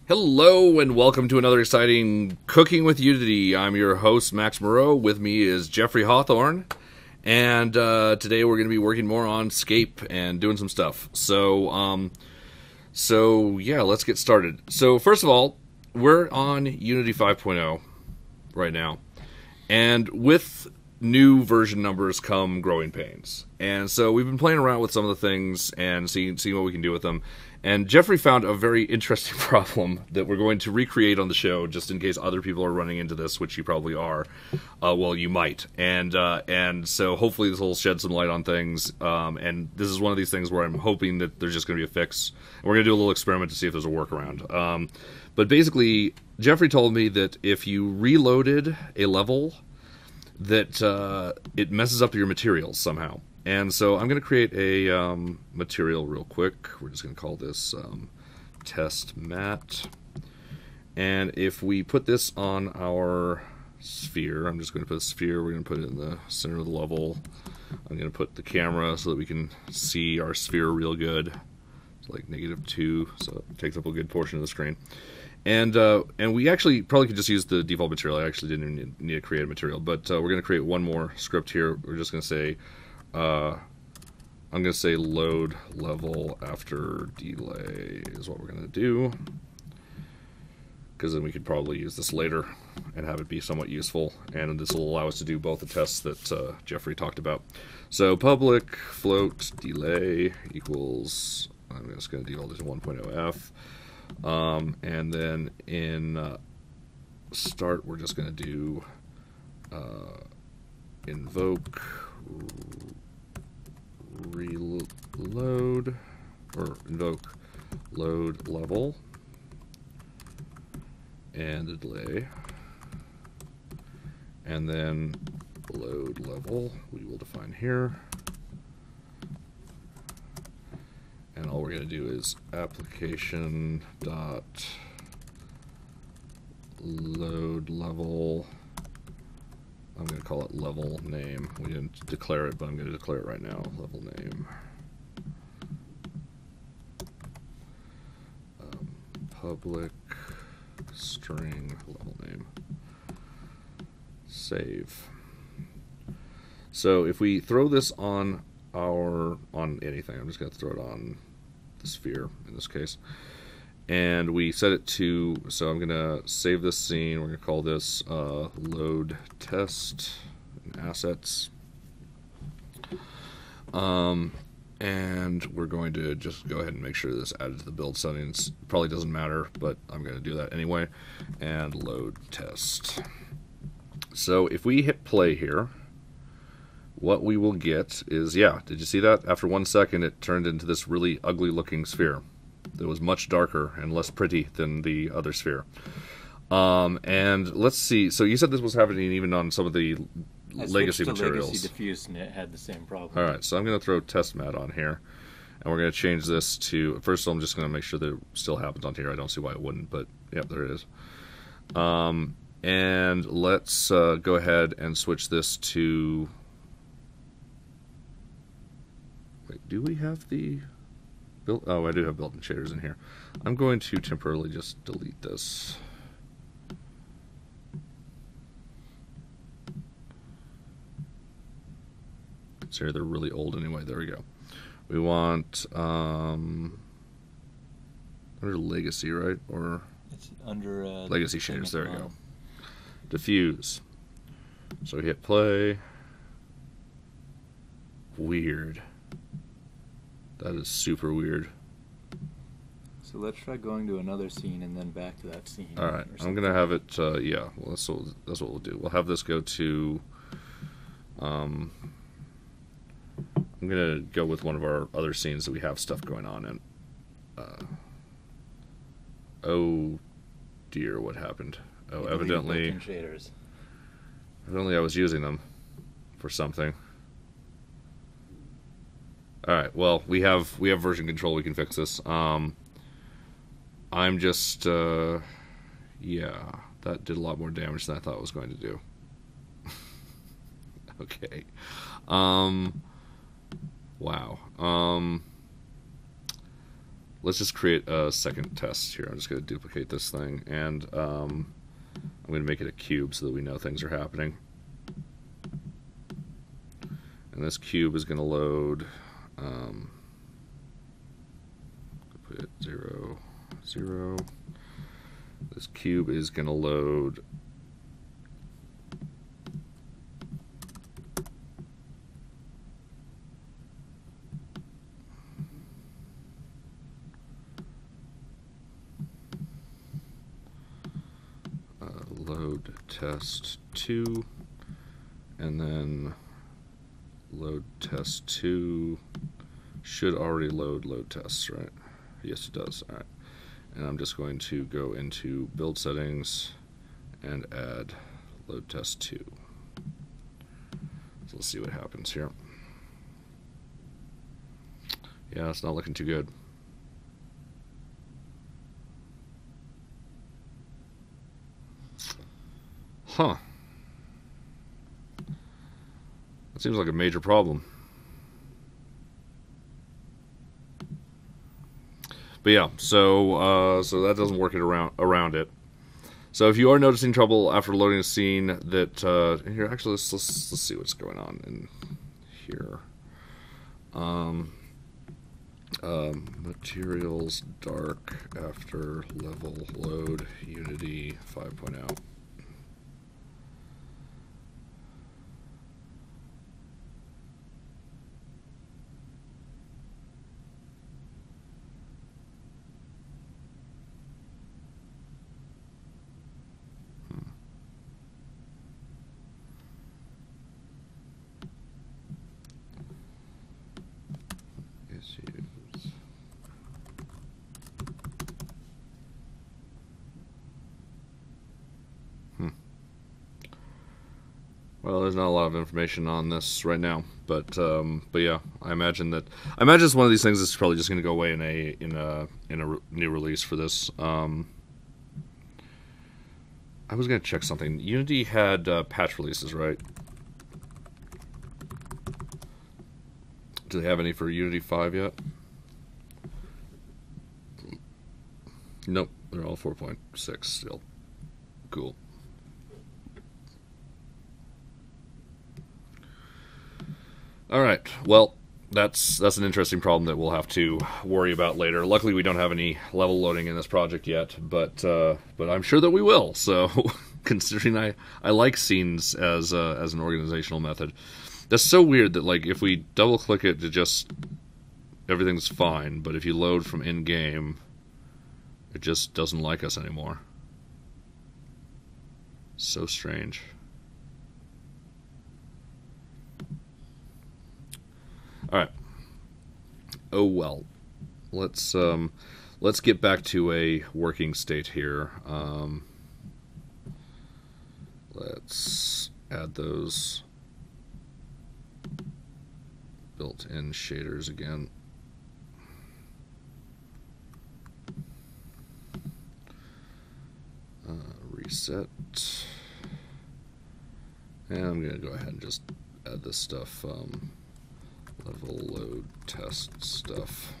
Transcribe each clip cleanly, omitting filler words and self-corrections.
Hello and welcome to another exciting Cooking with Unity. I'm your host, Max Moreau. With me is Jeffrey Hawthorne. And today we're going to be working more on Scape and doing some stuff. So yeah, let's get started. So first of all, we're on Unity 5.0 right now. And with new version numbers come growing pains. And so we've been playing around with some of the things and seeing what we can do with them. And Jeffrey found a very interesting problem that we're going to recreate on the show, just in case other people are running into this, which you probably are. Well, you might. And so hopefully this will shed some light on things. And this is one of these things where I'm hoping that there's just going to be a fix. And we're going to do a little experiment to see if there's a workaround. But basically, Jeffrey told me that if you reloaded a level, that it messes up your materials somehow. And so I'm going to create a material real quick. We're just going to call this test mat. And if we put this on our sphere, I'm just going to put a sphere. We're going to put it in the center of the level. I'm going to put the camera so that we can see our sphere real good. It's like -2, so it takes up a good portion of the screen. And we actually probably could just use the default material. I actually didn't even need to create a material, but we're going to create one more script here. We're just going to say, I'm going to say load level after delay is what we're going to do, because then we could probably use this later and have it be somewhat useful, and this will allow us to do both the tests that Jeffrey talked about. So public float delay equals, I'm just going to default this 1.0f. And then in start, we're just going to do invoke reload, or invoke load level and the delay, and then load level we will define here. And all we're going to do is application dot load level. I'm going to call it level name. We didn't declare it, but I'm going to declare it right now. Level name. Public string level name. Save. So if we throw this on anything, I'm just going to throw it on the sphere in this case, and we set it to, so I'm going to save this scene. We're going to call this load test and assets, and we're going to just go ahead and make sure this added to the build settings. Probably doesn't matter, but I'm going to do that anyway, and load test. So if we hit play here, what we will get is, yeah, did you see that? After 1 second, it turned into this really ugly looking sphere that was much darker and less pretty than the other sphere. And let's see, so you said this was happening even on some of the legacy materials. Legacy diffuse, and it had the same problem. Alright, so I'm going to throw test mat on here, and we're going to change this to, first of all, I'm just going to make sure that it still happens on here. I don't see why it wouldn't, but yep, there it is. And let's go ahead and switch this to, wait, do we have the built? Oh, I do have built-in shaders in here. I'm going to temporarily just delete this. Sorry, they're really old anyway. There we go. We want under legacy, right? Or it's under legacy shaders. There we go. Diffuse. So we hit play. Weird. That is super weird. So let's try going to another scene and then back to that scene. All right, I'm gonna have it. Yeah, well, that's what we'll do. We'll have this go to. I'm gonna go with one of our other scenes that we have stuff going on in. Oh dear, what happened? Oh, evidently I was using them for something. Alright, well, we have version control, we can fix this. I'm just, yeah, that did a lot more damage than I thought it was going to do. Okay. Wow. let's just create a second test here. I'm just going to duplicate this thing, and I'm going to make it a cube so that we know things are happening. And this cube is going to load, put it 0, 0. This cube is going to load load test 2, and then load test 2 should already load tests, right? Yes, it does. All right. And I'm just going to go into build settings and add load test 2. So let's see what happens here. Yeah, it's not looking too good. Huh. That seems like a major problem. But yeah, so that doesn't work it around it. So if you are noticing trouble after loading a scene, that here, actually let's see what's going on in here. Materials dark after level load Unity 5.0. Well, there's not a lot of information on this right now, but yeah, I imagine it's one of these things that's probably just going to go away in a new release for this. I was going to check something. Unity had patch releases, right? Do they have any for Unity 5 yet? Nope, they're all 4.6 still. Cool. All right. Well, that's an interesting problem that we'll have to worry about later. Luckily, we don't have any level loading in this project yet, but I'm sure that we will. So, considering I like scenes as an organizational method, that's so weird that like if we double click it to just everything's fine, but if you load from in game, it just doesn't like us anymore. So strange. All right. Oh well. Let's get back to a working state here. Let's add those built-in shaders again. Reset. And I'm going to go ahead and just add this stuff. Level load test stuff.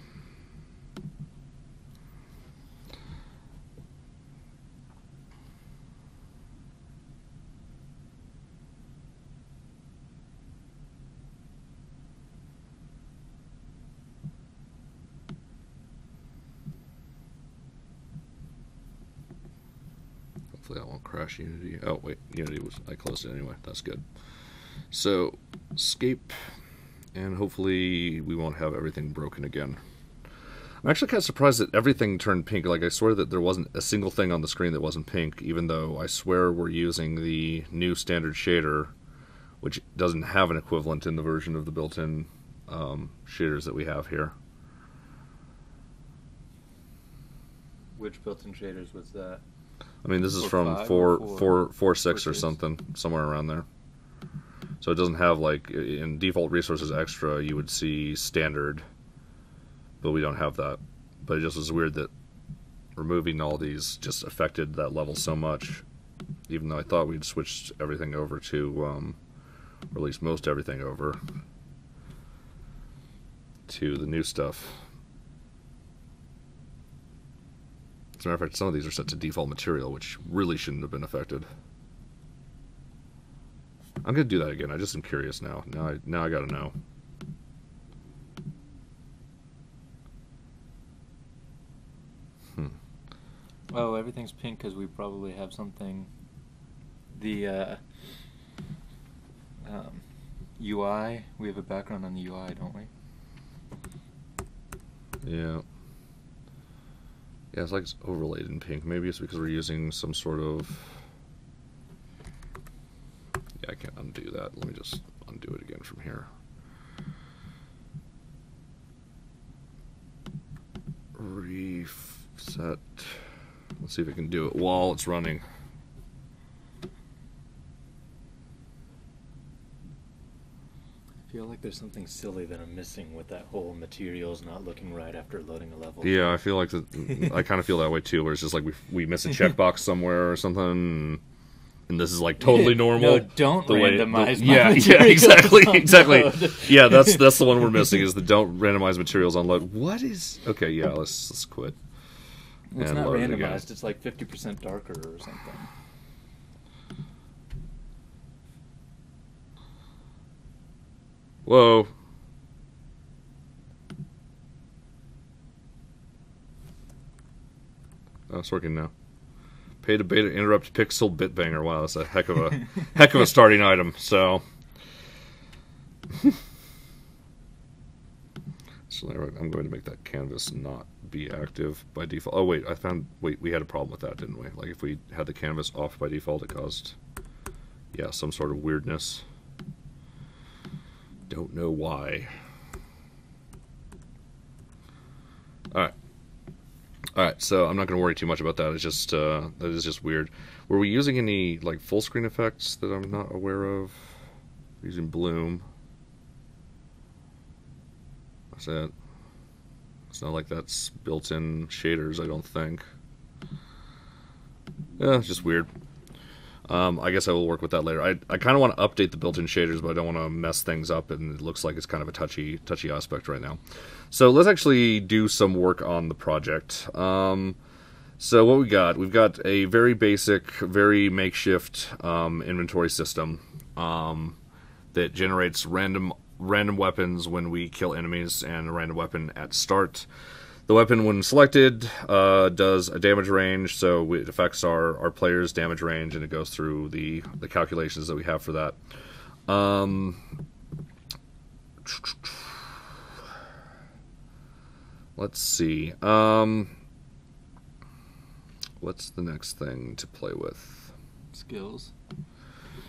Hopefully that won't crash Unity. Oh wait, Unity I closed it anyway. That's good. So Scape. And hopefully we won't have everything broken again. I'm actually kind of surprised that everything turned pink. Like, I swear that there wasn't a single thing on the screen that wasn't pink, even though I swear we're using the new standard shader, which doesn't have an equivalent in the version of the built-in shaders that we have here. Which built-in shaders was that? I mean, this is from 4.6 or something, somewhere around there. So it doesn't have, like, in default resources extra, you would see standard, but we don't have that. But it just was weird that removing all these just affected that level so much, even though I thought we'd switched everything over to, or at least most everything over to the new stuff. As a matter of fact, some of these are set to default material, which really shouldn't have been affected. I'm going to do that again. I just am curious now. Now I got to know. Oh, everything's pink because we probably have something. The UI, we have a background on the UI, don't we? Yeah. Yeah, it's like it's overlaid in pink. Maybe it's because we're using some sort of... Yeah, I can't undo that. Let me just undo it again from here. Reset. Let's see if it can do it while it's running. I feel like there's something silly that I'm missing with that whole materials not looking right after loading a level. Yeah, I feel like I kind of feel that way too, where it's just like we miss a checkbox somewhere or something, and this is like totally normal. No, don't randomize my yeah, materials exactly. load. Yeah, that's the one we're missing is the don't randomize materials on load. What is? Okay, yeah, let's quit. It's and not load it again. randomized. It's like 50% darker or something. Whoa. Oh, it's working now. Pay to beta interrupt pixel bitbanger. Wow, that's a heck of a starting item. So, so I'm going to make that canvas not be active by default. Oh wait, we had a problem with that, didn't we? Like if we had the canvas off by default, it caused some sort of weirdness. Don't know why. All right. So I'm not going to worry too much about that. It's just that is just weird. Were we using any like full screen effects that I'm not aware of? Using bloom. What's that? It's not like that's built-in shaders, I don't think. Yeah, it's just weird. I guess I will work with that later. I kind of want to update the built-in shaders, but I don't want to mess things up, and it looks like it's kind of a touchy aspect right now. So let's actually do some work on the project. So what we got? We've got a very basic, very makeshift inventory system that generates random weapons when we kill enemies, and a random weapon at start. The weapon, when selected, does a damage range, so it affects our player's damage range, and it goes through the calculations that we have for that. Let's see. What's the next thing to play with? Skills.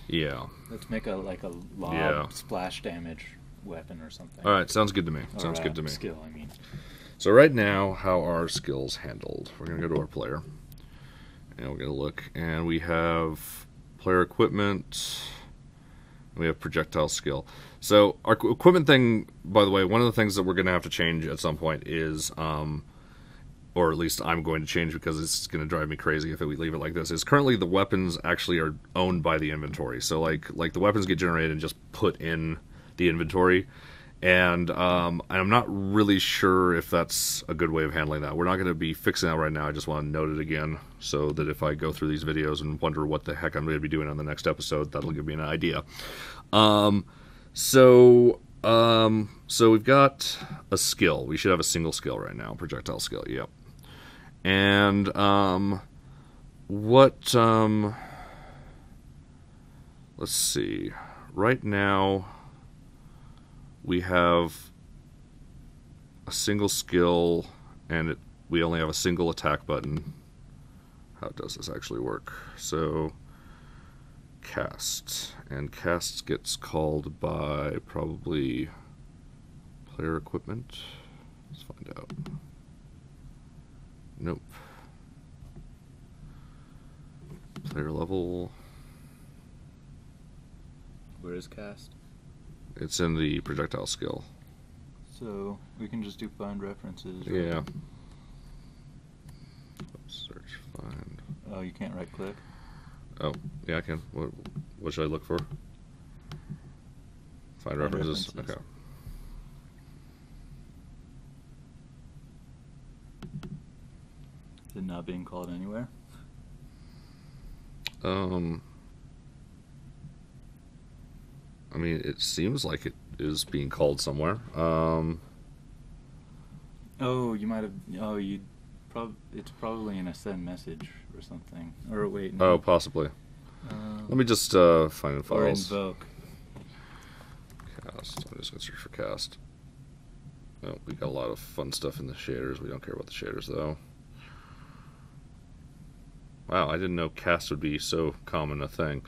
Yeah. Let's make a lob splash damage weapon or something. All right, sounds good to me. Sounds good to me. Skill, I mean. So right now, how are skills handled? We're going to go to our player, and we're going to look, and we have player equipment, and we have projectile skill. So our equipment thing, by the way, one of the things that we're going to have to change at some point is, or at least I'm going to change because it's going to drive me crazy if we leave it like this, is currently the weapons actually are owned by the inventory. So like the weapons get generated and just put in the inventory. And I'm not really sure if that's a good way of handling that. We're not going to be fixing that right now. I just want to note it again so that if I go through these videos and wonder what the heck I'm going to be doing on the next episode, that'll give me an idea. So we've got a skill. We should have a single skill right now, projectile skill. Yep. And let's see. Right now, we have a single skill, and we only have a single attack button. How does this actually work? So, cast. And cast gets called by probably player equipment. Let's find out. Nope. Player level. Where is cast? It's in the projectile skill. So we can just do find references. Right? Yeah. Search, find. Oh, you can't right click? Oh, yeah, I can. What should I look for? Find references. Okay. With it not being called anywhere? I mean, it seems like it is being called somewhere. Oh, you might have. Oh, it's probably in a send message or something. Or wait. No. Oh, possibly. Let me just find it Or files. invoke. Cast. I'm just gonna search for cast. Oh, we got a lot of fun stuff in the shaders. We don't care about the shaders though. Wow, I didn't know cast would be so common a thing.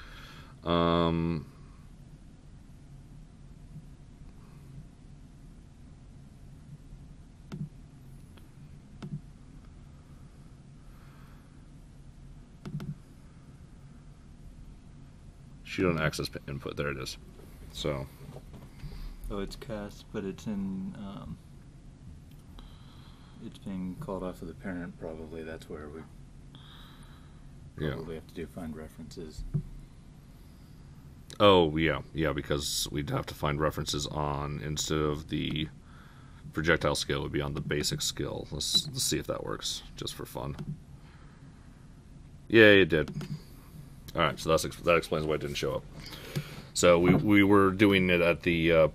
Shoot on access input. There it is. So. Oh, it's cast, but it's in. It's being called off of the parent. Probably that's where we. Probably have to find references. Oh yeah, because we'd have to find references on instead of the projectile skill, it would be on the basic skill. Let's see if that works, just for fun. Yeah, it did. All right, so that explains why it didn't show up. So we were doing it at the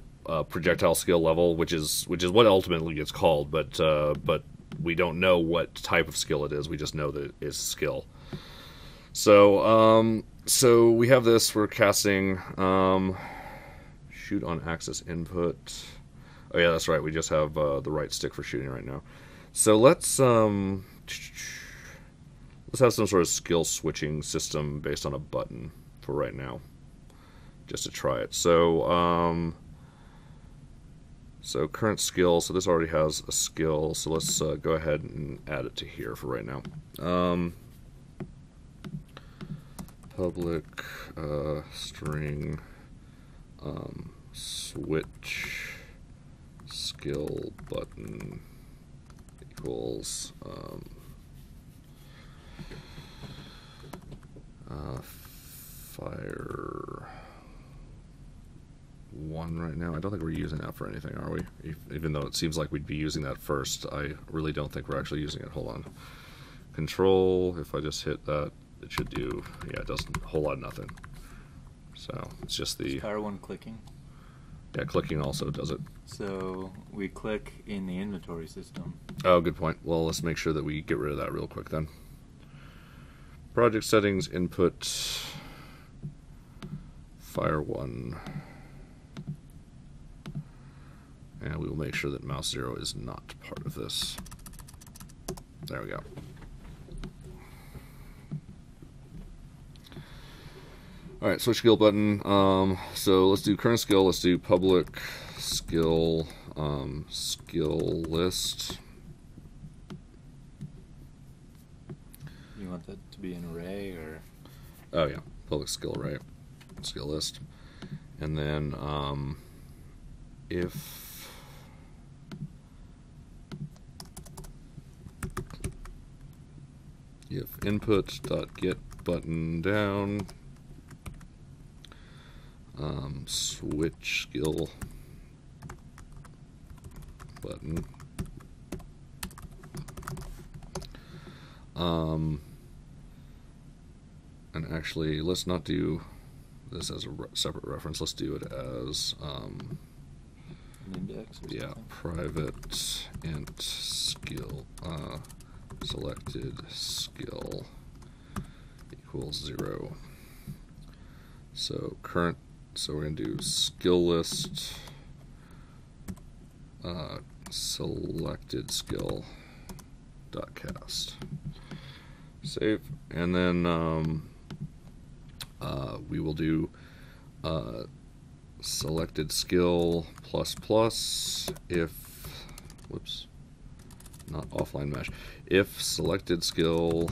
projectile skill level, which is what ultimately gets called, but we don't know what type of skill it is. We just know that it's skill. So so we have this. We're casting shoot on axis input. Oh yeah, that's right. We just have the right stick for shooting right now. So let's have some sort of skill switching system based on a button for right now, just to try it. So so current skill. So this already has a skill. So let's go ahead and add it to here for right now. Public string switch skill button equals fire 1 right now. I don't think we're using that for anything, are we? Even though it seems like we'd be using that first, I really don't think we're actually using it. Hold on. Control, if I just hit that, it should do, yeah, it does a whole lot of nothing. So it's just the... Is fire 1 clicking? Yeah, clicking also does it. So we click in the inventory system. Oh, good point. Well, let's make sure that we get rid of that real quick then. Project settings, input, fire 1. And we will make sure that mouse 0 is not part of this. There we go. Alright, switch skill button. So let's do current skill. Let's do public skill skill list. You want that to be an array or? Oh yeah, public skill array, skill list, and then if input.get button down. Switch skill button. And actually, let's not do this as a separate reference. Let's do it as An index or yeah, something? private int skill selected skill equals 0. So current. So we're going to do skill list selected skill dot cast. Save, and then we will do selected skill plus plus if whoops, not offline mesh, if selected skill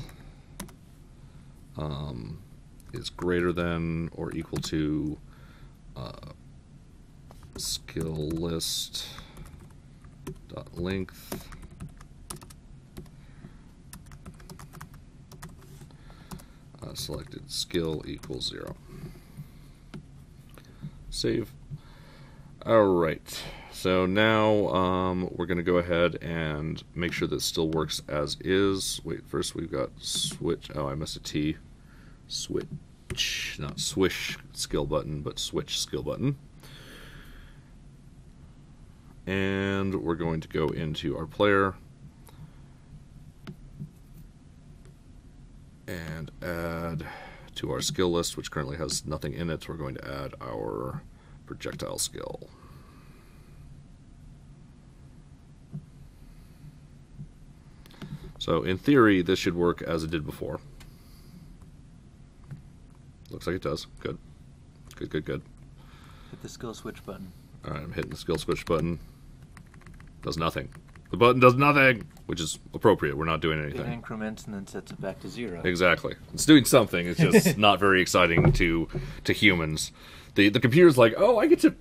is greater than or equal to skill list dot length selected skill equals 0. Save. Alright, So now we're going to go ahead and make sure that it still works as is. Wait, first we've got switch. Oh, I missed a T. Switch, not swish skill button, but switch skill button. And we're going to go into our player and add to our skill list, which currently has nothing in it. We're going to add our projectile skill. So in theory, this should work as it did before. Looks like it does. Good. Good, good, good. Hit the skill switch button. Alright, I'm hitting the skill switch button. Does nothing. The button does nothing, which is appropriate. We're not doing anything. It increments and then sets it back to 0. Exactly. It's doing something. It's just not very exciting to humans. The computer's like, oh, I get to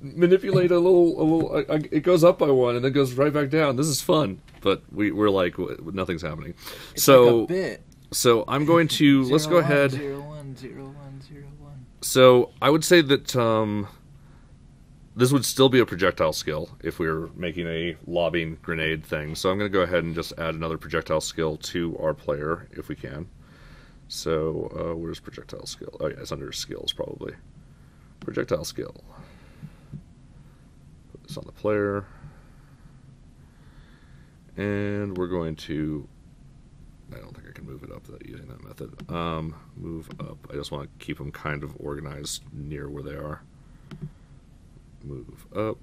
manipulate a little. It goes up by 1 and then goes right back down. This is fun. But we're like, nothing's happening. It's so like a bit. So I'm going to let's go ahead. 0, 1, 0, 1, 0, 1. So I would say that this would still be a projectile skill if we were making a lobbing grenade thing. So I'm going to go ahead and just add another projectile skill to our player if we can. So where's projectile skill? Oh yeah, it's under skills probably. Projectile skill. Put this on the player. And we're going to, I don't think I can move it up using that method. Move up. I just want to keep them kind of organized near where they are. Move up.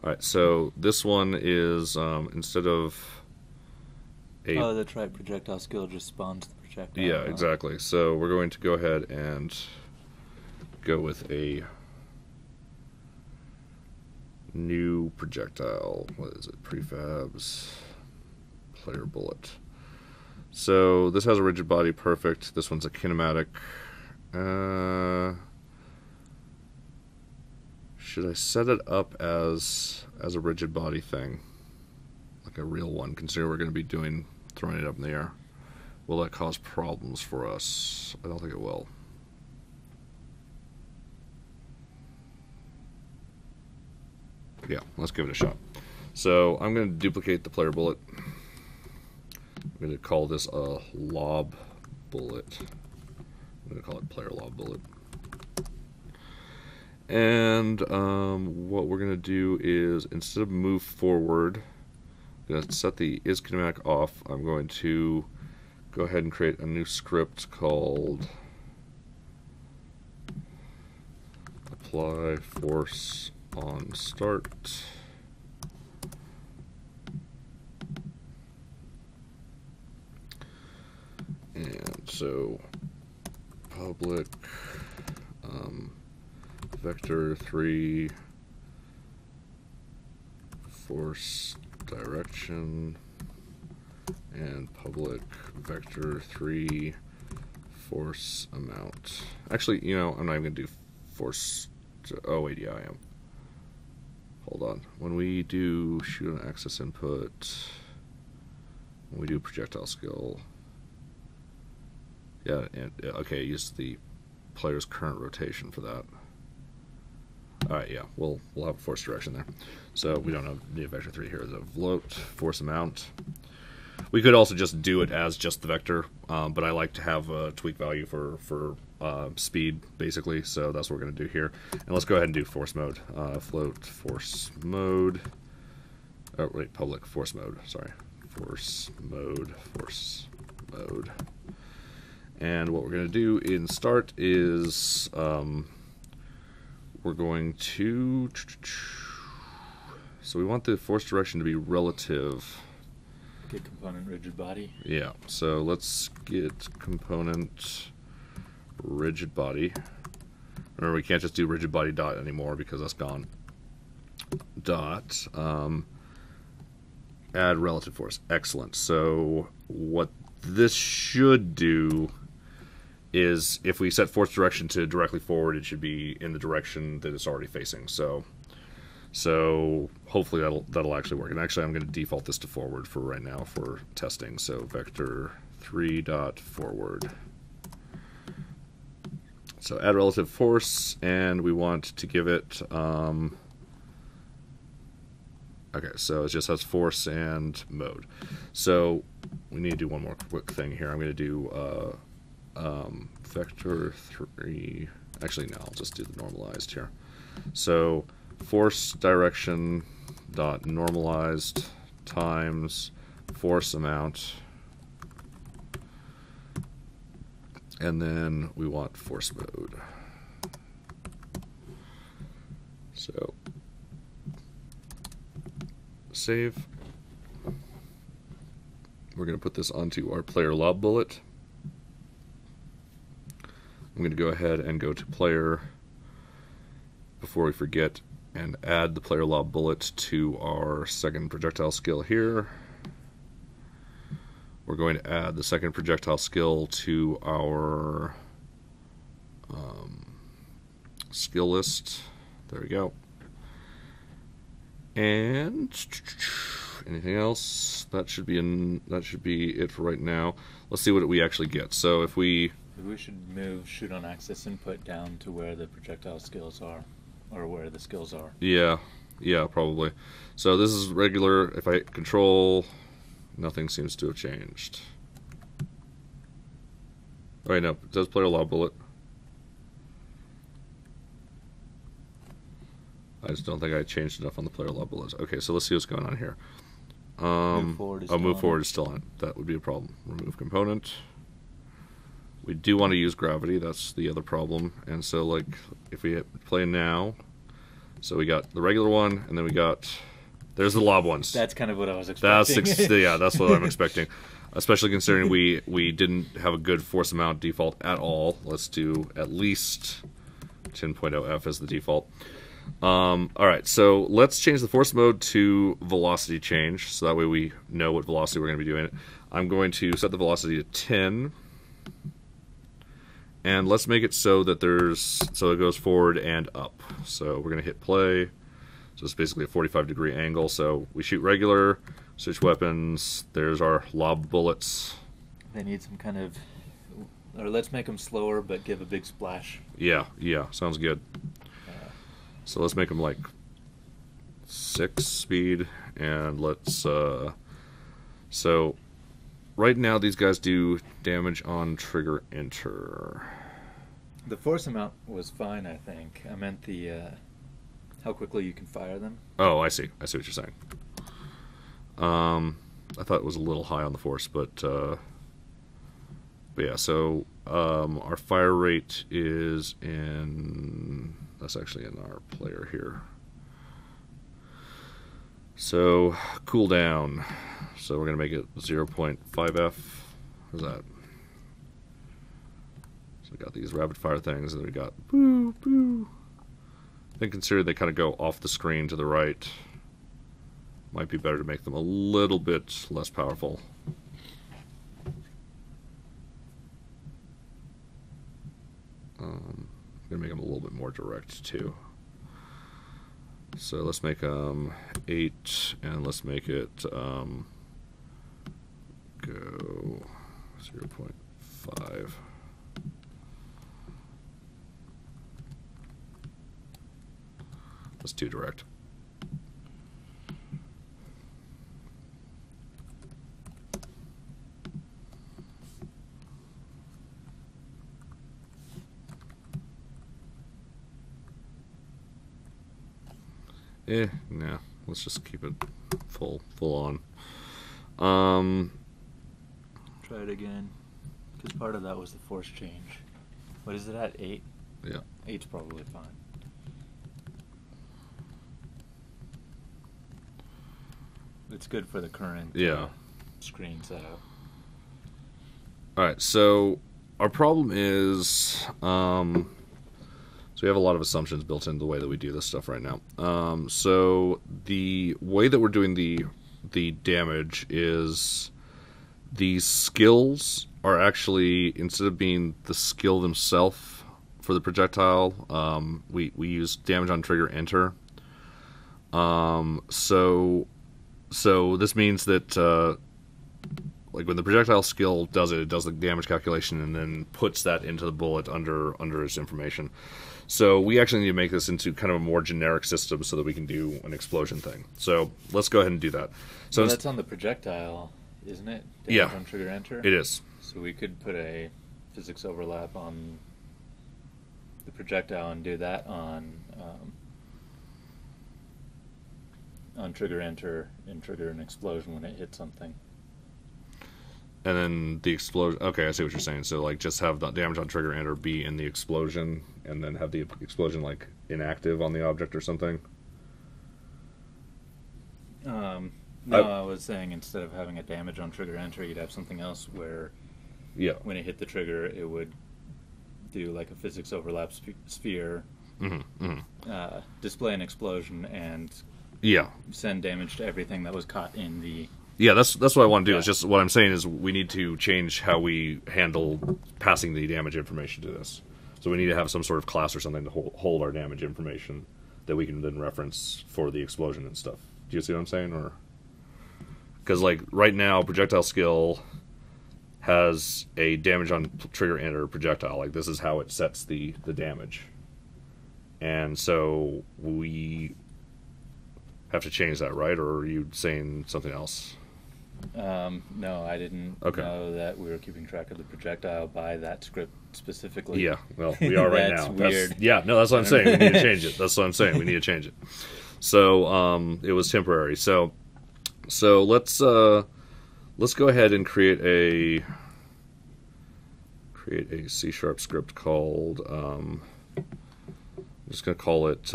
Alright, so this one is, instead of a... Oh, that's right, projectile skill just spawns the projectile. Yeah, exactly. So we're going to go ahead and go with a new projectile. What is it? Prefabs. Player bullet. So this has a rigid body, perfect. This one's a kinematic. Should I set it up as a rigid body thing? Like a real one, considering we're going to be throwing it up in the air. Will that cause problems for us? I don't think it will. Yeah, let's give it a shot. So I'm going to duplicate the player bullet. I'm going to call this a lob bullet. I'm going to call it player lob bullet. And what we're going to do is, instead of move forward, I'm going to set the is kinematic off. I'm going to go ahead and create a new script called apply force on start. And so public vector 3 force direction and public vector 3 force amount. Actually, you know, I'm not even going to do force. Oh wait, yeah, I am. Hold on. When we do shoot an axis input, when we do projectile skill, yeah, and okay, use the player's current rotation for that. All right, yeah, we'll have a force direction there. So we don't have the vector 3 here. The float force amount. We could also just do it as just the vector, but I like to have a tweak value for speed, basically. So that's what we're going to do here. And let's go ahead and do force mode. Float force mode. Oh wait, public force mode. Sorry, force mode. Force mode. And what we're going to do in start is we're going to, so we want the force direction to be relative. Get component rigid body. Yeah, so let's get component rigid body. Remember, we can't just do rigid body dot anymore because that's gone. Dot, add relative force. Excellent. So what this should do is, if we set force direction to directly forward, it should be in the direction that it's already facing. So hopefully that'll actually work. And actually, I'm going to default this to forward for right now for testing. So vector 3 dot forward. So add relative force, and we want to give it Okay, so it just has force and mode. So we need to do one more quick thing here. I'm going to do vector 3. Actually, no, I'll just do the normalized here. So force direction dot normalized times force amount, and then we want force mode. So save. We're going to put this onto our player lob bullet. I'm going to go ahead and go to player before we forget and add the player lob bullet to our second projectile skill here. We're going to add the second projectile skill to our skill list. There we go. And anything else? That should be it for right now. Let's see what we actually get. So if we should move shoot on axis input down to where the projectile skills are, or where the skills are. Yeah, probably. So this is regular. If I hit control, nothing seems to have changed. Oh, wait, no, it does player lob bullet. I just don't think I changed enough on the player lob bullets. Okay, so let's see what's going on here. Move forward is still on. That would be a problem. Remove component. We do want to use gravity. That's the other problem. And so, like, if we hit play now, so we got the regular one, and then we got there's the lob ones. That's kind of what I was expecting. That's what I'm expecting. Especially considering we didn't have a good force amount default at all. Let's do at least 10.0F as the default. Alright, so let's change the force mode to velocity change, so that way we know what velocity we're going to be doing. I'm going to set the velocity to 10, and let's make it so that it goes forward and up. So we're going to hit play, so it's basically a 45-degree angle. So we shoot regular, switch weapons, there's our lob bullets. They need some kind of, or let's make them slower but give a big splash. Yeah, sounds good. So let's make them like 6 speed, and let's so right now these guys do damage on trigger enter. The force amount was fine, I think. I meant the how quickly you can fire them. Oh, I see what you're saying. I thought it was a little high on the force, but yeah, so our fire rate is in, that's actually in our player here. So cooldown, so we're going to make it 0.5F. How's that? So we got these rapid fire things, and then we got boo, boo. I think considering they kind of go off the screen to the right, might be better to make them a little bit less powerful. I'm going to make them a little bit more direct too. So let's make 8, and let's make it go 0.5. That's too direct. No, let's just keep it full on. Try it again, because part of that was the force change. What is it at, 8? Yeah. 8's probably fine. It's good for the current screen setup. Alright, so our problem is so we have a lot of assumptions built into the way that we do this stuff right now. So the way that we're doing the damage is these skills are actually, instead of being the skill themselves for the projectile, we use damage on trigger enter. So this means that like when the projectile skill does it, it does the damage calculation and then puts that into the bullet under its information. So we actually need to make this into kind of a more generic system so that we can do an explosion thing. So let's go ahead and do that. So well, that's on the projectile, isn't it? Damage yeah, on trigger enter. It is. So we could put a physics overlap on the projectile and do that on trigger enter and trigger an explosion when it hits something. And then the explosion. Okay, I see what you're saying. So like, just have the damage on trigger enter be in the explosion, and then have the explosion like inactive on the object or something. No, I was saying instead of having a damage on trigger enter, you'd have something else where, yeah, when it hit the trigger, it would do like a physics overlap sphere, display an explosion, and yeah, send damage to everything that was caught in the. Yeah, that's what I want to do. Yeah. It's just what I'm saying is we need to change how we handle passing the damage information to this. So we need to have some sort of class or something to hold our damage information that we can then reference for the explosion and stuff. Do you see what I'm saying? Or because like right now, projectile skill has a damage on trigger enter projectile. Like this is how it sets the damage, and so we have to change that, right? Or are you saying something else? No, I didn't know that we were keeping track of the projectile by that script specifically. Yeah, well, we are right now. Weird. That's what I'm saying. We need to change it. That's what I'm saying. We need to change it. So it was temporary. So let's go ahead and create a C# script called. I'm just gonna call it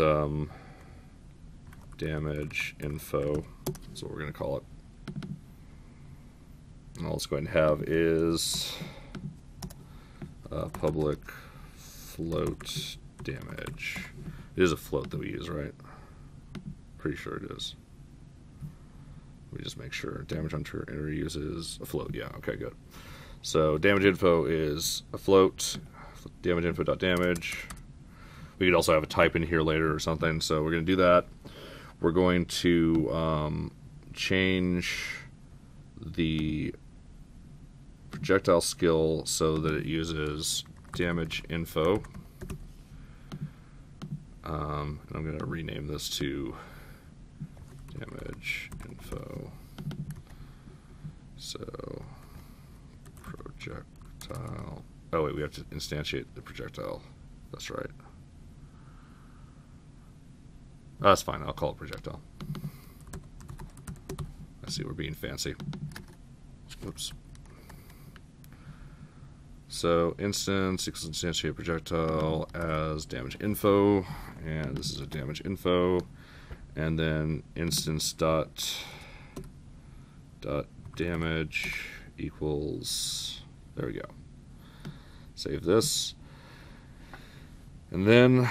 damage info. That's what we're gonna call it. And all let's go ahead and have is public float damage. It is a float that we use, right? Pretty sure it is. Let me just make sure. Damage on trigger enter uses a float. Yeah, okay, good. So damage info is a float. Damage info.damage. We could also have a type in here later or something. So we're going to do that. We're going to change the projectile skill so that it uses damage info. And I'm going to rename this to damage info. So projectile. Oh wait, we have to instantiate the projectile. That's right. Oh, that's fine. I'll call it projectile. I see we're being fancy. Oops. So instance equals instantiate projectile as damage info, and this is a damage info, and then instance dot damage equals, there we go. Save this. And then,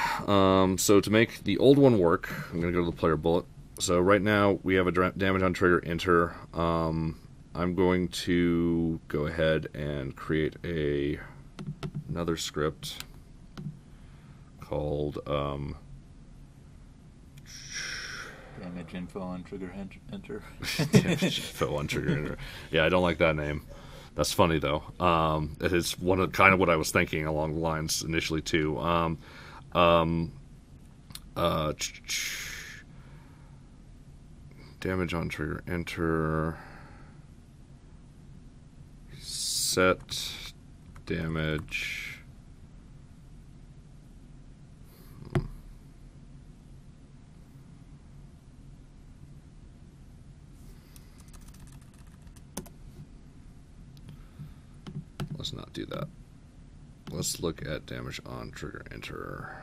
so to make the old one work, I'm going to go to the player bullet. So right now we have a damage on trigger enter. I'm going to go ahead and create another script called damage info on trigger enter. Damage info on trigger enter. Yeah, I don't like that name. That's funny though. It is kind of what I was thinking along the lines initially too. Damage on trigger enter. Set damage. Let's not do that. Let's look at damage on trigger enter.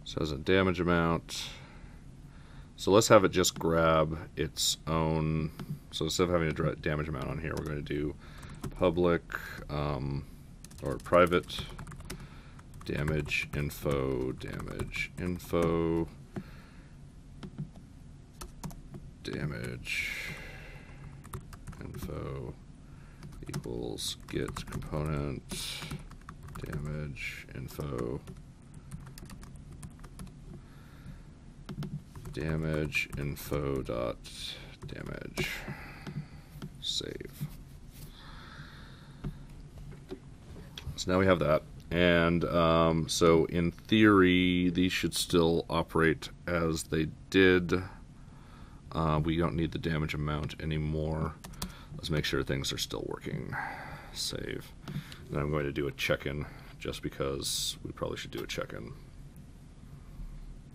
So as a damage amount. So let's have it just grab its own. So instead of having a damage amount on here, we're going to do public or private damage info damage info equals get component damage info dot damage. Save. So now we have that. And so in theory, these should still operate as they did. We don't need the damage amount anymore. Let's make sure things are still working. Save. And I'm going to do a check-in, just because we probably should do a check-in.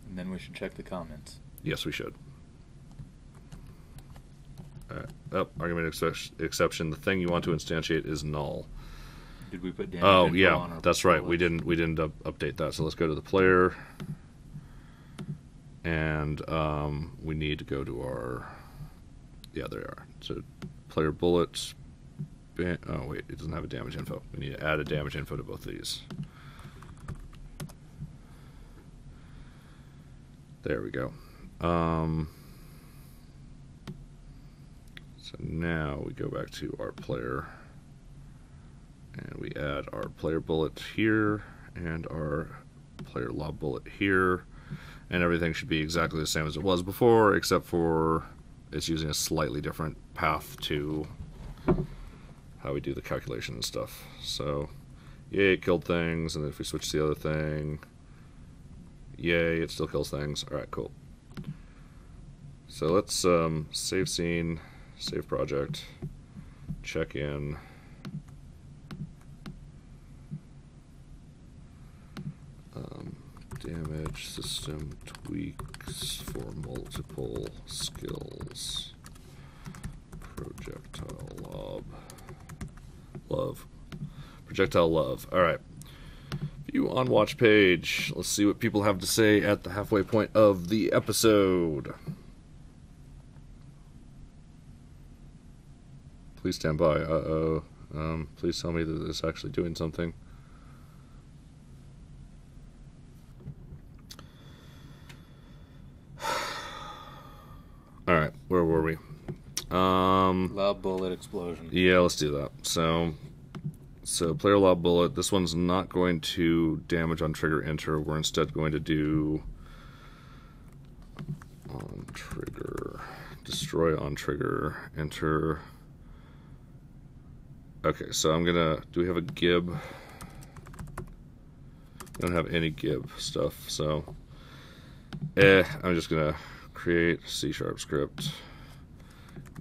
And then we should check the comments. Yes, we should. Oh, argument exception. The thing you want to instantiate is null. Did we put damage Oh, info yeah, on our that's right. We bullets? didn't update that. So let's go to the player, and we need to go to our. Yeah, there they are. So player bullets. Oh wait, it doesn't have a damage info. We need to add a damage info to both of these. There we go. So now we go back to our player, and we add our player bullet here and our player lob bullet here, and everything should be exactly the same as it was before, except for it's using a slightly different path to how we do the calculation and stuff. So yay, it killed things, and then if we switch to the other thing, yay, it still kills things. Alright, cool. So let's save scene, save project, check in. Damage system tweaks for multiple skills. Projectile love. Projectile love. Alright. View on watch page. Let's see what people have to say at the halfway point of the episode. Please stand by. Uh-oh. Please tell me that it's actually doing something. Alright, where were we? Lob bullet explosion. Yeah, let's do that. So player lob bullet. This one's not going to damage on trigger enter. We're instead going to do on trigger, destroy on trigger, enter. Okay, so I'm gonna, do we have a gib? We don't have any gib stuff, so I'm just gonna create C# script,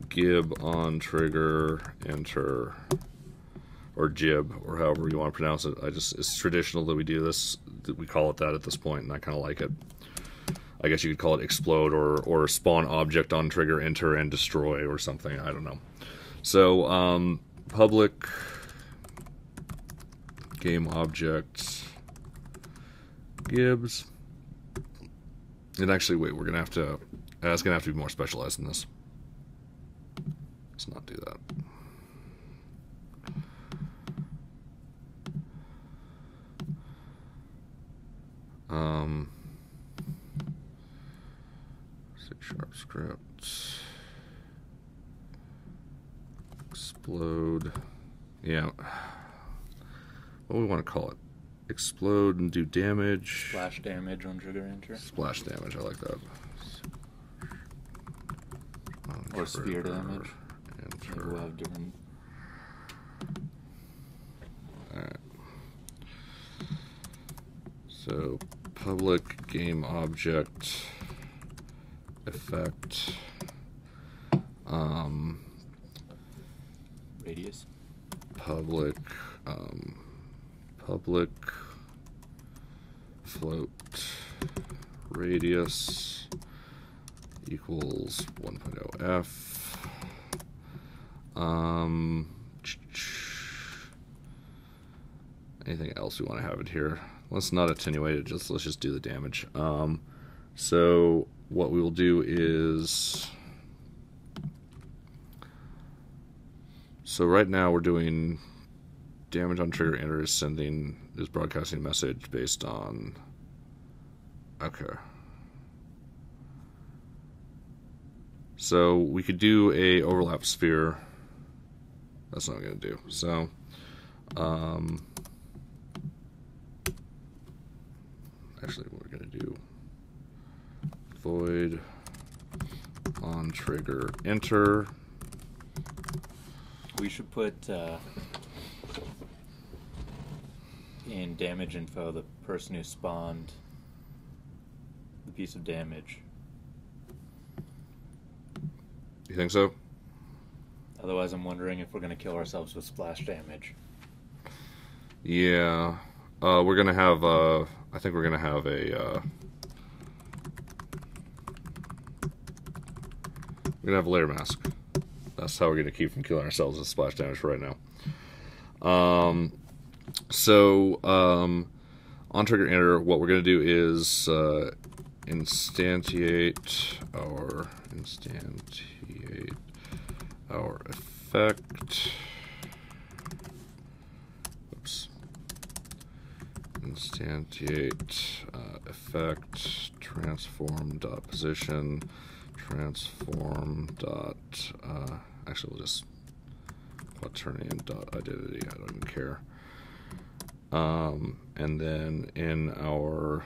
gib on trigger, enter, or jib, or however you want to pronounce it. It's traditional that we do this, that we call it that at this point, and I kind of like it. I guess you could call it explode, or spawn object on trigger, enter, and destroy, or something. I don't know. So public game object gibs. And actually, wait, we're gonna have to. It's gonna have to be more specialized than this. Let's not do that. C# script. Explode. Yeah. What do we want to call it? Explode and do damage. Splash damage on trigger enter. Splash damage, I like that. Or spear damage. Enter. Maybe we'll have different. Alright. So public game object effect Radius. Public float radius equals 1.0f. Anything else we want to have it here? Let's not attenuate it, let's just do the damage. So what we will do is, so right now we're doing damage on trigger enter is broadcasting a message based on, okay. So we could do a overlap sphere. That's not what I'm gonna do. So actually we're gonna do void on trigger enter. We should put in damage info the person who spawned the piece of damage. You think so? Otherwise, I'm wondering if we're going to kill ourselves with splash damage. Yeah. We're going to have, I think we're going to have a, we're going to have a layer mask. That's how we're going to keep from killing ourselves with splash damage for right now. On trigger enter, what we're going to do is instantiate our effect. Oops. Instantiate effect transform dot position transform dot actually we'll just quaternion dot identity. I don't even care. And then in our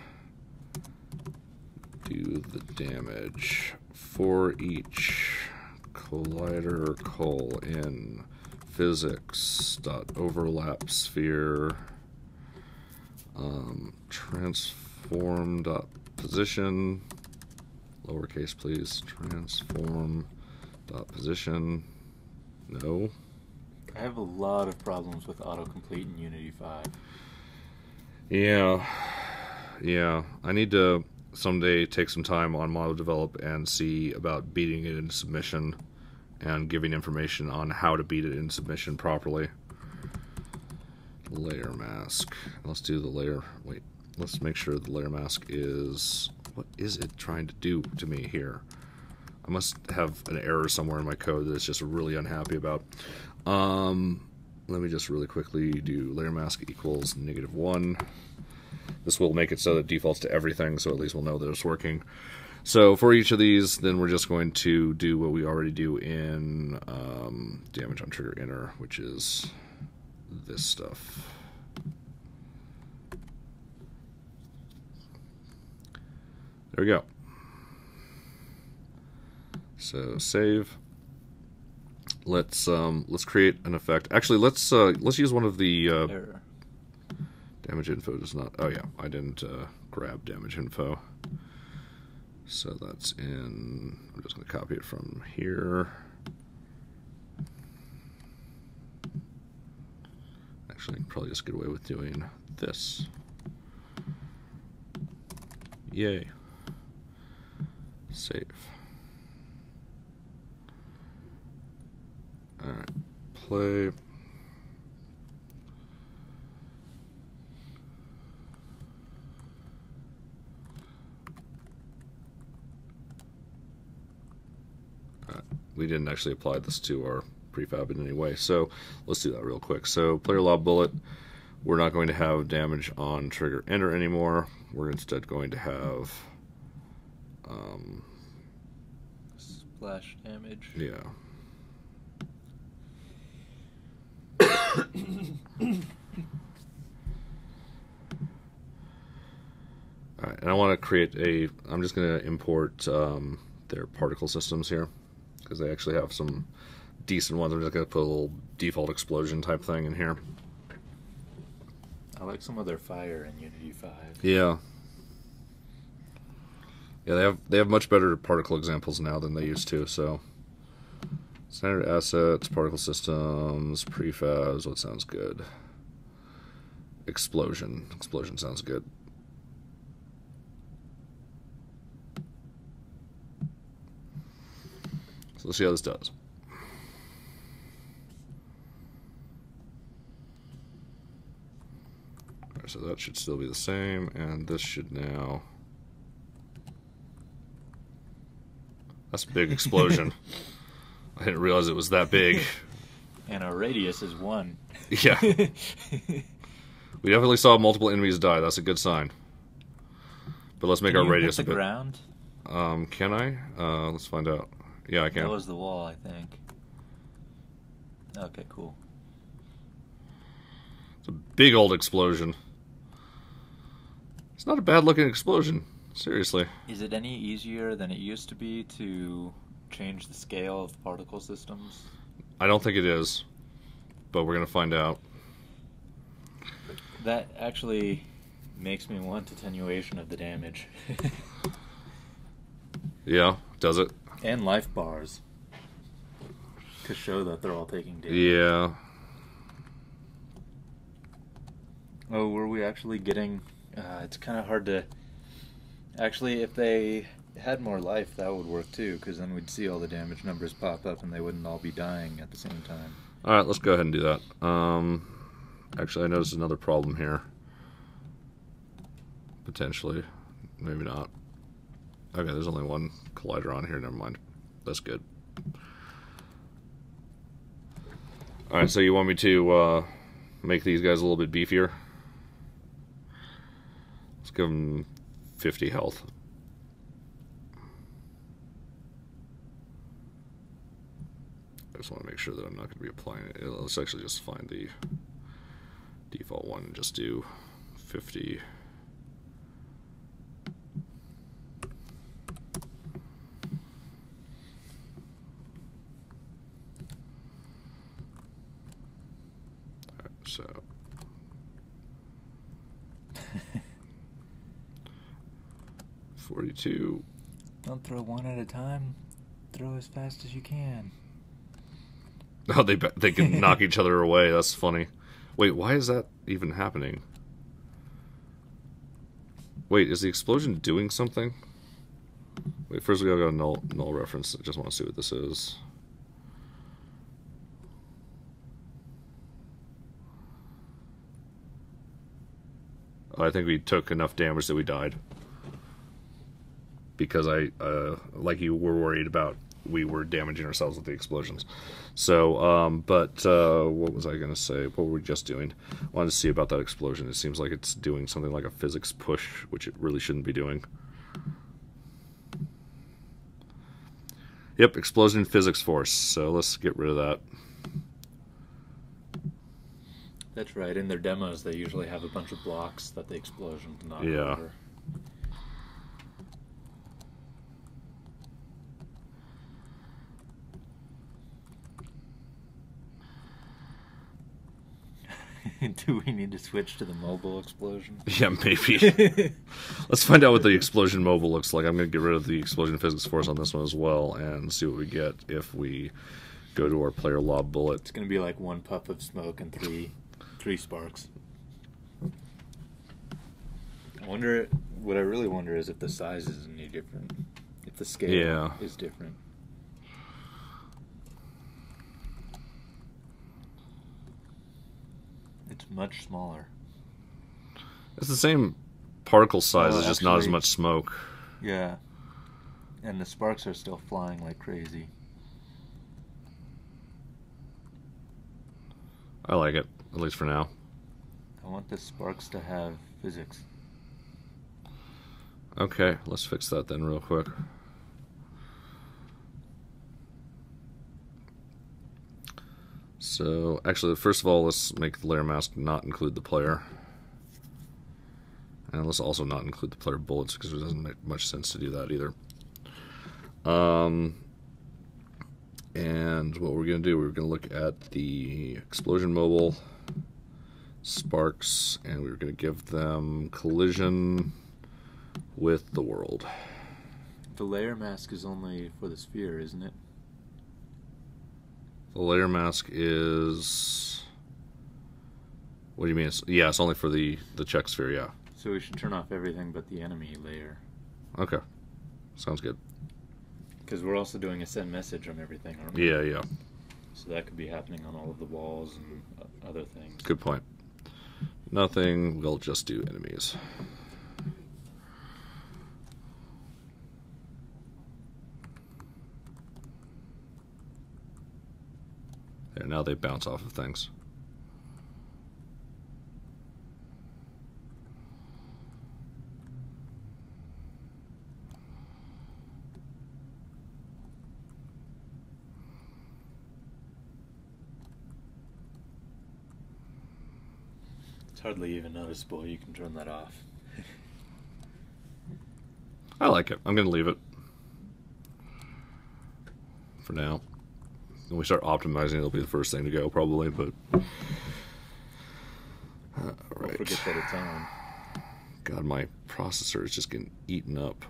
do the damage for each collider call in physics dot overlap sphere transform dot position lowercase please transform dot position. No, I have a lot of problems with autocomplete in Unity 5. Yeah, I need to someday take some time on model develop and see about beating it in submission and giving information on how to beat it in submission properly. Layer mask. Let's do the layer. Wait, let's make sure the layer mask is... What is it trying to do to me here? I must have an error somewhere in my code that it's just really unhappy about. Let me just really quickly do layer mask equals -1. This will make it so that it defaults to everything, so at least we'll know that it's working. So for each of these, then we're just going to do what we already do in damage on trigger enter, which is this stuff. There we go. So save. Let's create an effect. Actually, let's use one of the Error. Damage info does not. Oh yeah, I didn't grab damage info. So that's in. I'm just going to copy it from here. Actually, I can probably just get away with doing this. Yay. Save. Alright, play. We didn't actually apply this to our prefab in any way, so let's do that real quick. So player lob bullet, we're not going to have damage on trigger enter anymore. We're instead going to have Splash damage. Yeah. Alright, and I want to create a, I'm just going to import their particle systems here, because they actually have some decent ones. I'm just going to put a little default explosion type thing in here. I like some of their fire in Unity 5. Yeah. Yeah, they have much better particle examples now than they used to, so standard assets, particle systems, prefabs, what sounds good? Explosion. Explosion sounds good. So let's see how this does. Alright, so that should still be the same, and this should now... That's a big explosion. I didn't realize it was that big. And our radius is 1. Yeah. We definitely saw multiple enemies die. That's a good sign. But let's make our radius hit the a bit. ground? Can I? Let's find out. Yeah, I can. That was the wall, I think. Okay, cool. It's a big old explosion. It's not a bad looking explosion. Seriously. Is it any easier than it used to be to change the scale of particle systems? I don't think it is, but we're going to find out. That actually makes me want attenuation of the damage. Yeah, does it? And life bars. To show that they're all taking damage. Yeah. Oh, were we actually getting... it's kind of hard to... Actually, if they had more life, that would work too, because then we'd see all the damage numbers pop up and they wouldn't all be dying at the same time. Alright, let's go ahead and do that. Actually, I noticed another problem here. Potentially. Maybe not. Okay, there's only one collider on here. Never mind. That's good. Alright, so you want me to make these guys a little bit beefier? Let's give them 50 health. I just want to make sure that I'm not going to be applying it. Let's actually just find the default one and just do 50. So 42. Don't throw one at a time. Throw as fast as you can. Oh, they can knock each other away. That's funny. Wait, why is that even happening? Wait, is the explosion doing something? Wait, first we gotta go null reference. I just want to see what this is. I think we took enough damage that we died. Because like you were worried about, we were damaging ourselves with the explosions. So, what was I going to say? What were we just doing? I wanted to see about that explosion. It seems like it's doing something like a physics push, which it really shouldn't be doing. Yep, explosion physics force. So let's get rid of that. That's right. In their demos, they usually have a bunch of blocks that the explosion knock over. Do we need to switch to the mobile explosion? Yeah, maybe. Let's find out what the explosion mobile looks like. I'm going to get rid of the explosion physics force on this one as well and see what we get if we go to our player lob bullet. It's going to be like one puff of smoke and three sparks. I wonder, what I really wonder is if the size is any different. If the scale is different. It's much smaller. It's the same particle size, it's just not as much smoke. Yeah. And the sparks are still flying like crazy. I like it, at least for now. I want the sparks to have physics. Okay, let's fix that then real quick. So, actually, first of all, let's make the layer mask not include the player. And let's also not include the player bullets, because it doesn't make much sense to do that either. And what we're going to do, we're going to look at the explosion mobile, sparks, and we're going to give them collision with the world. The layer mask is only for the sphere, isn't it? The layer mask is... What do you mean? Yeah, it's only for the check sphere, yeah. So we should turn off everything but the enemy layer. Okay. Sounds good. Because we're also doing a send message on everything, aren't we? Yeah, yeah. So that could be happening on all of the walls and other things. Good point. Nothing, we'll just do enemies. There, now they bounce off of things. It's hardly even noticeable. You can turn that off. I like it. I'm going to leave it. for now. When we start optimizing, it'll be the first thing to go, probably, but... Don't forget that it's on. God, my processor is just getting eaten up.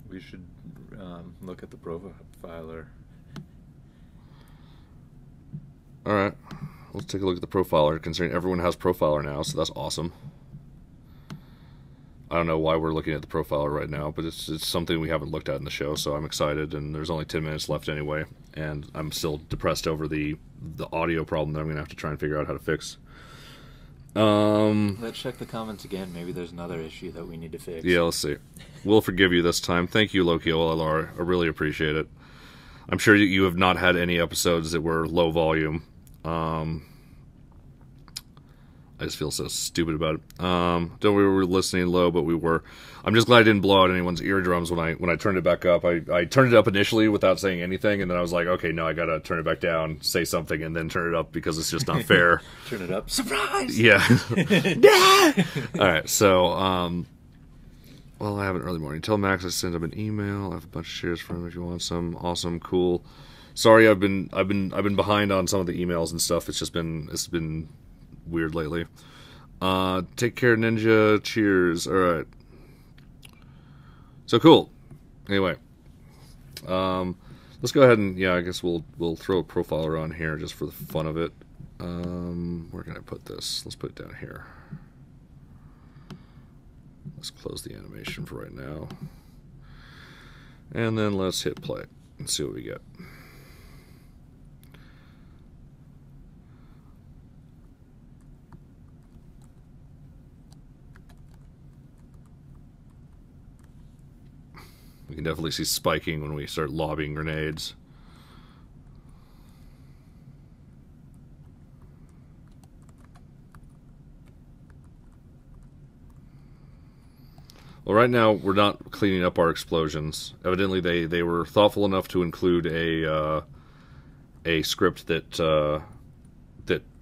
We should look at the profiler. Alright, let's take a look at the profiler, considering everyone has profiler now, so that's awesome. I don't know why we're looking at the profiler right now, but it's something we haven't looked at in the show, so I'm excited, and there's only 10 minutes left anyway, and I'm still depressed over the audio problem that I'm going to have to try and figure out how to fix. Let's check the comments again. Maybe there's another issue that we need to fix. Yeah, let's see. We'll forgive you this time. Thank you, Loki OLR. I really appreciate it. I'm sure you have not had any episodes that were low volume. I just feel so stupid about it. Don't we were listening low, but we were. I'm just glad I didn't blow out anyone's eardrums when I turned it back up. I turned it up initially without saying anything, and then I was like, okay, no, I gotta turn it back down, say something, and then turn it up because it's just not fair. Turn it up. Surprise! Yeah. All right, so well, I have an early morning. Tell Max I sent him an email. I have a bunch of shares for him if you want some. Awesome, cool. Sorry, I've been behind on some of the emails and stuff. It's been weird lately. Take care, Ninja. Cheers. All right. So cool. Anyway, let's go ahead and I guess we'll throw a profiler on here just for the fun of it. Where can I put this? Let's put it down here. Let's close the animation for right now, and then let's hit play and see what we get. We can definitely see spiking when we start lobbing grenades. Well, right now we're not cleaning up our explosions. Evidently, they were thoughtful enough to include a script that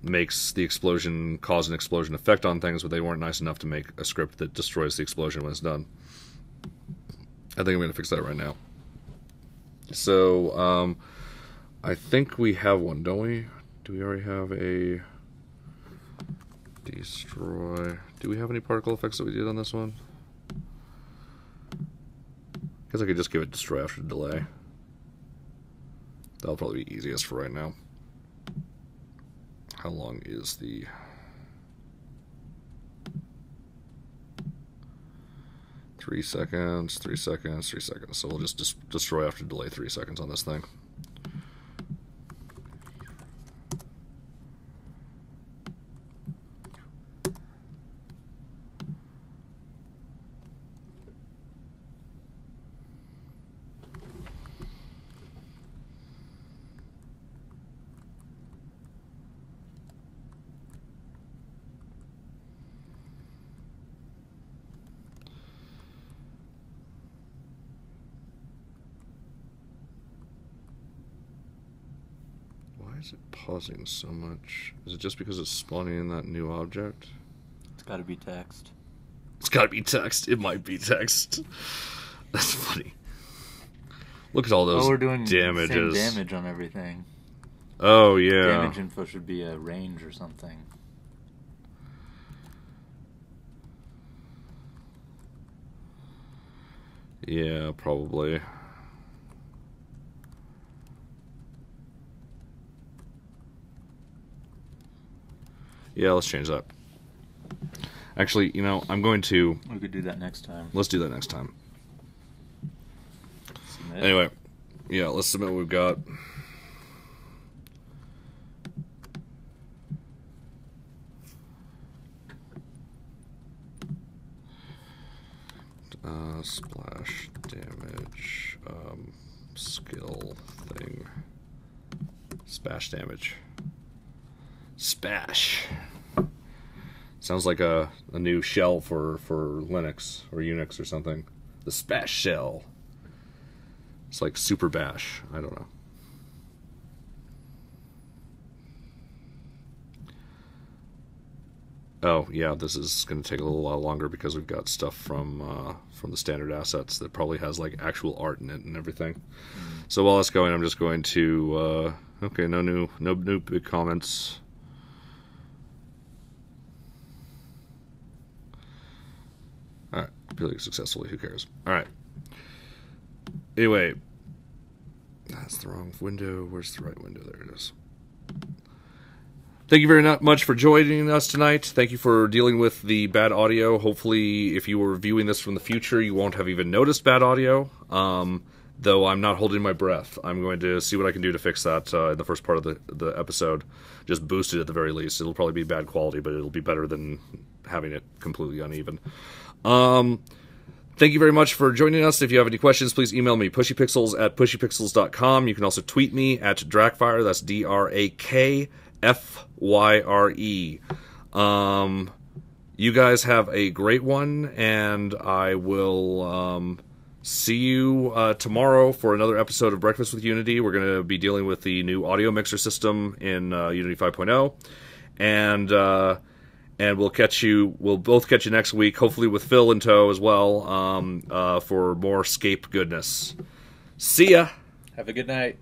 makes the explosion cause an explosion effect on things, but they weren't nice enough to make a script that destroys the explosion when it's done. I think I'm going to fix that right now. So, I think we have one, don't we? Do we already have a destroy? Do we have any particle effects that we did on this one? I guess I could just give it destroy after delay. That'll probably be easiest for right now. How long is the... 3 seconds, 3 seconds, 3 seconds. So we'll just destroy after delay 3 seconds on this thing. Why is it pausing so much? Is it just because it's spawning in that new object? It's gotta be text. It's gotta be text. It might be text. That's funny. Look at all those we're doing damages. Same damage on everything. Oh, yeah. Damage info should be a range or something. Yeah, probably. Yeah, let's change that. Actually, I'm going to... We could do that next time. Let's do that next time. Submit. Anyway, yeah, let's submit what we've got. Splash damage, skill thing. Spash damage. Spash. Sounds like a new shell for Linux or Unix or something. The Spash shell. It's like Super Bash. I don't know. Oh, yeah, this is going to take a little while longer because we've got stuff from the standard assets that probably has like actual art in it and everything. So while that's going, I'm just going to okay, no new big comments. All right, really successfully. Who cares? All right. Anyway, that's the wrong window. Where's the right window? There it is. Thank you very much for joining us tonight. Thank you for dealing with the bad audio. Hopefully, if you were viewing this from the future, you won't have even noticed bad audio. Though I'm not holding my breath. I'm going to see what I can do to fix that in the first part of the episode. Just boost it at the very least. It'll probably be bad quality, but it'll be better than having it completely uneven. Thank you very much for joining us. If you have any questions, please email me, pushypixels@pushypixels.com. You can also tweet me at Drakfire. That's DRAKFYRE. You guys have a great one, and I will see you tomorrow for another episode of Breakfast with Unity. We're going to be dealing with the new audio mixer system in Unity 5.0, and we'll both catch you next week, hopefully with Phil in tow as well, for more Scape goodness. See ya. Have a good night.